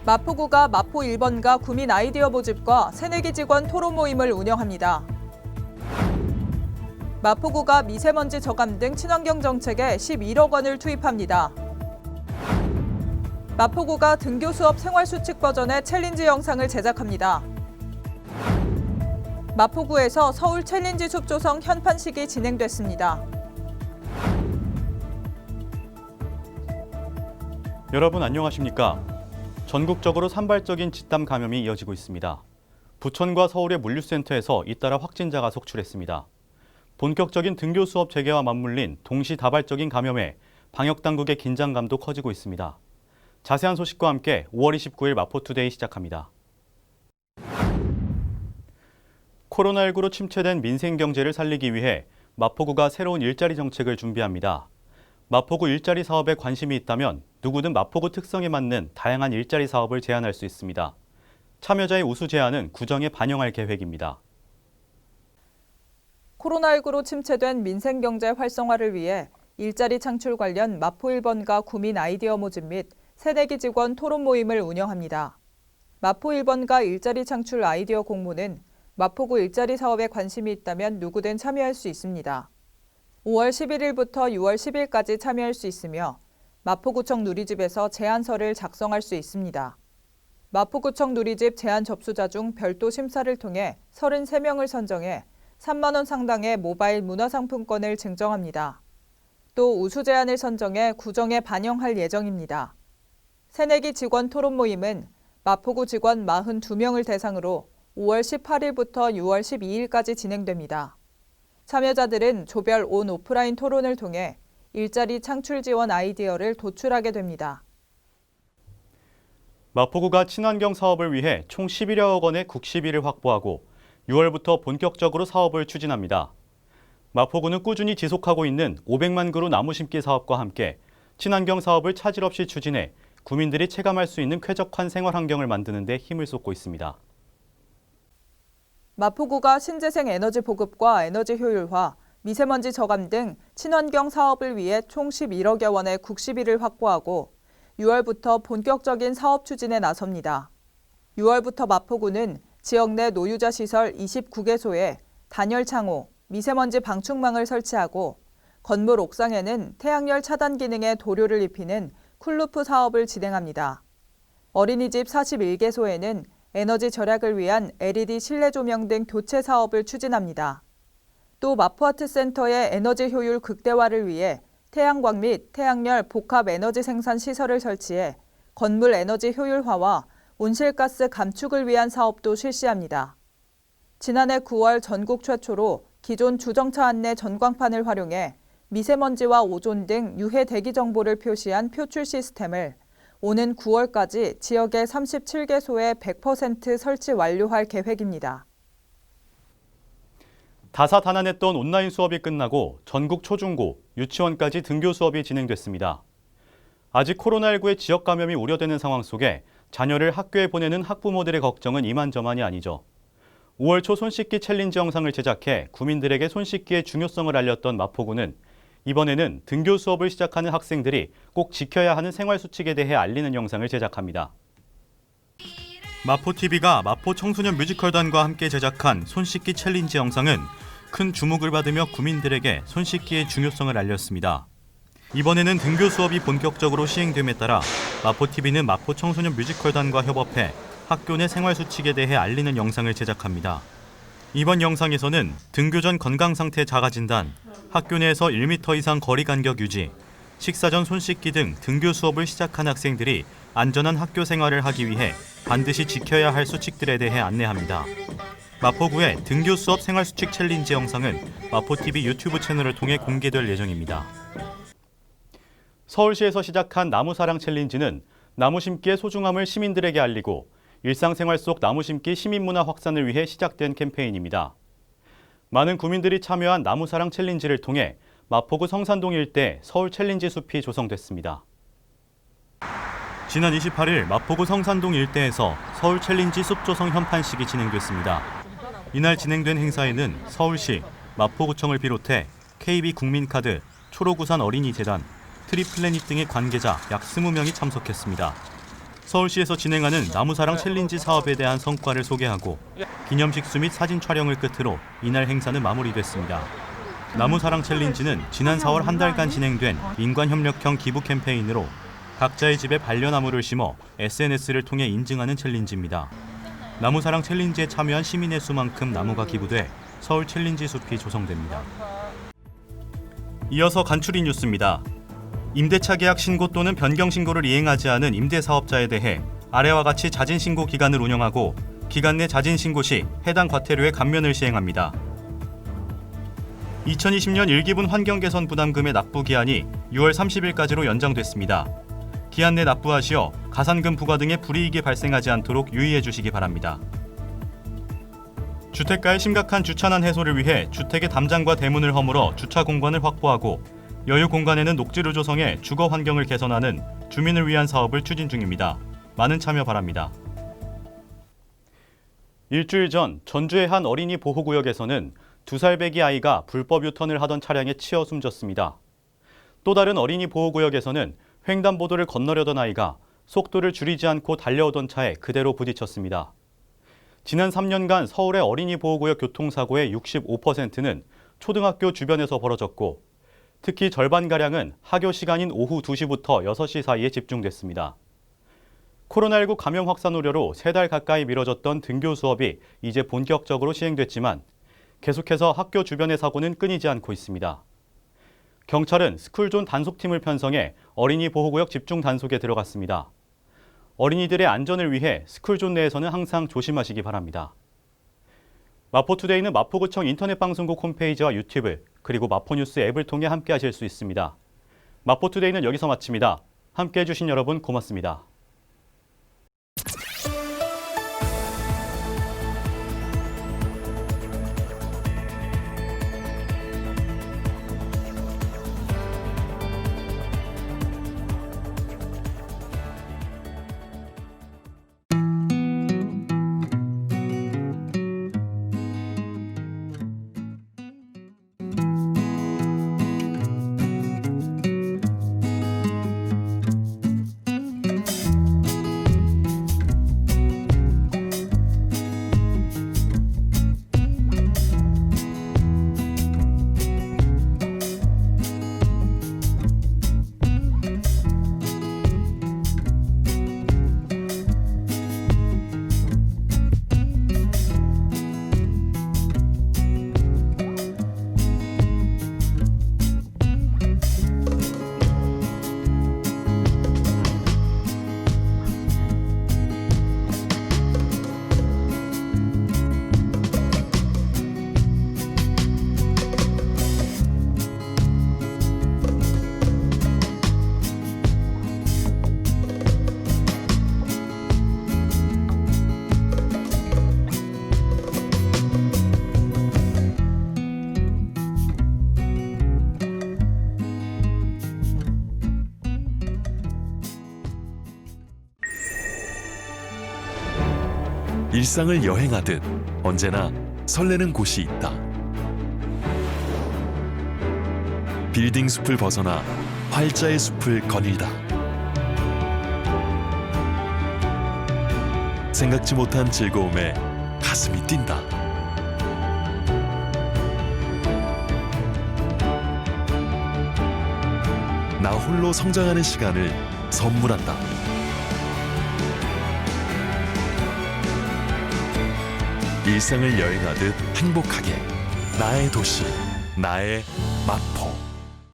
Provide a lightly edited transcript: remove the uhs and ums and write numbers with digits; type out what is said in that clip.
마포구가 마포 1번가 구민 아이디어 모집과 새내기 직원 토론 모임을 운영합니다. 마포구가 미세먼지 저감 등 친환경 정책에 11억 원을 투입합니다. 마포구가 등교 수업 생활수칙 버전의 챌린지 영상을 제작합니다. 마포구에서 서울 챌린지 숲 조성 현판식이 진행됐습니다. 여러분 안녕하십니까? 전국적으로 산발적인 집단 감염이 이어지고 있습니다. 부천과 서울의 물류센터에서 잇따라 확진자가 속출했습니다. 본격적인 등교 수업 재개와 맞물린 동시다발적인 감염에 방역당국의 긴장감도 커지고 있습니다. 자세한 소식과 함께 5월 29일 마포투데이 시작합니다. 코로나19로 침체된 민생경제를 살리기 위해 마포구가 새로운 일자리 정책을 준비합니다. 마포구 일자리 사업에 관심이 있다면 누구든 마포구 특성에 맞는 다양한 일자리 사업을 제안할 수 있습니다. 참여자의 우수 제안은 구정에 반영할 계획입니다. 코로나19로 침체된 민생경제 활성화를 위해 일자리 창출 관련 마포 1번가 구민 아이디어 모집 및 새내기 직원 토론 모임을 운영합니다. 마포 1번가 일자리 창출 아이디어 공모는 마포구 일자리 사업에 관심이 있다면 누구든 참여할 수 있습니다. 5월 11일부터 6월 10일까지 참여할 수 있으며 마포구청 누리집에서 제안서를 작성할 수 있습니다. 마포구청 누리집 제안 접수자 중 별도 심사를 통해 33명을 선정해 3만 원 상당의 모바일 문화상품권을 증정합니다. 또 우수 제안을 선정해 구정에 반영할 예정입니다. 새내기 직원 토론 모임은 마포구 직원 42명을 대상으로 5월 18일부터 6월 12일까지 진행됩니다. 참여자들은 조별 온 오프라인 토론을 통해 일자리 창출 지원 아이디어를 도출하게 됩니다. 마포구가 친환경 사업을 위해 총 11여억 원의 국시비를 확보하고 6월부터 본격적으로 사업을 추진합니다. 마포구는 꾸준히 지속하고 있는 500만 그루 나무 심기 사업과 함께 친환경 사업을 차질 없이 추진해 구민들이 체감할 수 있는 쾌적한 생활 환경을 만드는 데 힘을 쏟고 있습니다. 마포구가 신재생 에너지 보급과 에너지 효율화, 미세먼지 저감 등 친환경 사업을 위해 총 11억여 원의 국시비를 확보하고 6월부터 본격적인 사업 추진에 나섭니다. 6월부터 마포구는 지역 내 노유자 시설 29개소에 단열 창호, 미세먼지 방충망을 설치하고 건물 옥상에는 태양열 차단 기능에 도료를 입히는 쿨루프 사업을 진행합니다. 어린이집 41개소에는 에너지 절약을 위한 LED 실내 조명 등 교체 사업을 추진합니다. 또 마포아트센터의 에너지 효율 극대화를 위해 태양광 및 태양열 복합 에너지 생산 시설을 설치해 건물 에너지 효율화와 온실가스 감축을 위한 사업도 실시합니다. 지난해 9월 전국 최초로 기존 주정차 안내 전광판을 활용해 미세먼지와 오존 등 유해 대기 정보를 표시한 표출 시스템을 오는 9월까지 지역의 37개소에 100% 설치 완료할 계획입니다. 다사다난했던 온라인 수업이 끝나고 전국 초중고, 유치원까지 등교 수업이 진행됐습니다. 아직 코로나19의 지역 감염이 우려되는 상황 속에 자녀를 학교에 보내는 학부모들의 걱정은 이만저만이 아니죠. 5월 초 손 씻기 챌린지 영상을 제작해 구민들에게 손 씻기의 중요성을 알렸던 마포구는 이번에는 등교 수업을 시작하는 학생들이 꼭 지켜야 하는 생활수칙에 대해 알리는 영상을 제작합니다. 마포TV가 마포 청소년 뮤지컬단과 함께 제작한 손 씻기 챌린지 영상은 큰 주목을 받으며 구민들에게 손 씻기의 중요성을 알렸습니다. 이번에는 등교 수업이 본격적으로 시행됨에 따라 마포TV는 마포 청소년 뮤지컬단과 협업해 학교 내 생활수칙에 대해 알리는 영상을 제작합니다. 이번 영상에서는 등교 전 건강상태 자가진단, 학교 내에서 1m 이상 거리 간격 유지, 식사 전 손 씻기 등 등교 수업을 시작한 학생들이 안전한 학교 생활을 하기 위해 반드시 지켜야 할 수칙들에 대해 안내합니다. 마포구의 등교 수업 생활수칙 챌린지 영상은 마포TV 유튜브 채널을 통해 공개될 예정입니다. 서울시에서 시작한 나무사랑 챌린지는 나무 심기의 소중함을 시민들에게 알리고 일상생활 속 나무 심기 시민문화 확산을 위해 시작된 캠페인입니다. 많은 구민들이 참여한 나무사랑 챌린지를 통해 마포구 성산동 일대 서울 챌린지 숲이 조성됐습니다. 지난 28일 마포구 성산동 일대에서 서울 챌린지 숲 조성 현판식이 진행됐습니다. 이날 진행된 행사에는 서울시, 마포구청을 비롯해 KB국민카드, 초록우산 어린이재단, 트리플래닛 등의 관계자 약 20명이 참석했습니다. 서울시에서 진행하는 나무사랑 챌린지 사업에 대한 성과를 소개하고 기념식수 및 사진 촬영을 끝으로 이날 행사는 마무리됐습니다. 나무사랑 챌린지는 지난 4월 한 달간 진행된 인관협력형 기부 캠페인으로 각자의 집에 반려나무를 심어 SNS를 통해 인증하는 챌린지입니다. 나무사랑 챌린지에 참여한 시민의 수만큼 나무가 기부돼 서울 챌린지 숲이 조성됩니다. 이어서 간추린 뉴스입니다. 임대차 계약 신고 또는 변경 신고를 이행하지 않은 임대사업자에 대해 아래와 같이 자진신고 기간을 운영하고 기간 내 자진신고 시 해당 과태료의 감면을 시행합니다. 2020년 1기분 환경개선 부담금의 납부 기한이 6월 30일까지로 연장됐습니다. 기한 내 납부하시어 가산금 부과 등의 불이익이 발생하지 않도록 유의해 주시기 바랍니다. 주택가의 심각한 주차난 해소를 위해 주택의 담장과 대문을 허물어 주차 공간을 확보하고 여유 공간에는 녹지를 조성해 주거 환경을 개선하는 주민을 위한 사업을 추진 중입니다. 많은 참여 바랍니다. 일주일 전 전주의 한 어린이 보호구역에서는 2살 배기 아이가 불법 유턴을 하던 차량에 치여 숨졌습니다. 또 다른 어린이 보호구역에서는 횡단보도를 건너려던 아이가 속도를 줄이지 않고 달려오던 차에 그대로 부딪혔습니다. 지난 3년간 서울의 어린이 보호구역 교통사고의 65%는 초등학교 주변에서 벌어졌고 특히 절반가량은 하교 시간인 오후 2시부터 6시 사이에 집중됐습니다. 코로나19 감염 확산 우려로 3달 가까이 미뤄졌던 등교 수업이 이제 본격적으로 시행됐지만 계속해서 학교 주변의 사고는 끊이지 않고 있습니다. 경찰은 스쿨존 단속팀을 편성해 어린이 보호구역 집중 단속에 들어갔습니다. 어린이들의 안전을 위해 스쿨존 내에서는 항상 조심하시기 바랍니다. 마포투데이는 마포구청 인터넷방송국 홈페이지와 유튜브 그리고 마포뉴스 앱을 통해 함께하실 수 있습니다. 마포투데이는 여기서 마칩니다. 함께해 주신 여러분 고맙습니다. 일상을 여행하듯 언제나 설레는 곳이 있다. 빌딩 숲을 벗어나 활자의 숲을 거닐다. 생각지 못한 즐거움에 가슴이 뛴다. 나 홀로 성장하는 시간을 선물한다. 일상을 여행하듯 행복하게 나의 도시, 나의 마포.